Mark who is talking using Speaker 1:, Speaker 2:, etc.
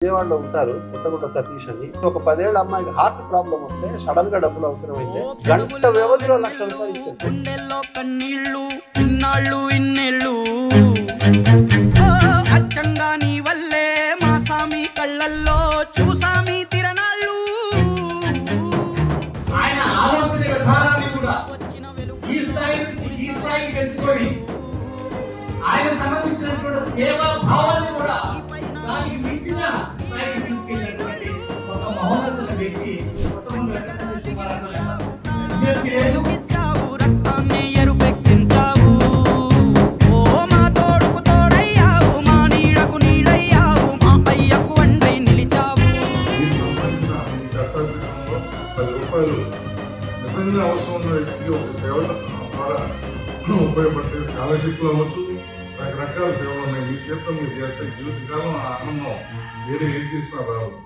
Speaker 1: విజయవాడలో ఉంటారు పుట్టగుంట సతీష్ అని. ఒక 10 ఏళ్ల అమ్మాయికి హార్ట్ ప్రాబ్లం వస్తే సడన్ గా డబ్బులు అవసరమైతే గంట వ్యవధిలో ₹1,00,000 ఇచ్చారు.
Speaker 2: కన్నీళ్ళు ఇన్నాళ్ళు ఇన్నేళ్ళు అచ్చంగా నీ వల్లే మా సామి కళ్ళల్లో చూసామి తిరణాళ్ళు.
Speaker 3: ఆయన ఆలోచన విధానాన్ని కూడా ఈ స్థాయికి పెంచుకొని ఆయన సంబంధించినటువంటి సేవా భావాన్ని కూడా దానికి మించిన స్థాయికి తీసుకెళ్ళినటువంటి ఒక మహోన్నత వ్యక్తి
Speaker 2: రక్తాన్ని ఎరుపెక్కించావు. ఓ మా తోడుకు తోడయ్యావు, మా నీడకు నీడయ్యావు, మా అయ్యకు అండై నిలిచావు.
Speaker 4: ₹10 నిజంగా అవసరం ఉన్న వ్యక్తికి ఒక సేవల ద్వారా ఉపయోగపడే స్కాలర్షిప్లు అవ్వచ్చు, రకరకాల సేవలు ఉన్నాయి. మీ చేత మీరు చేస్తే జీవితకాలం ఆ ఆనందం వేరే ఏం చేసినా రాదు.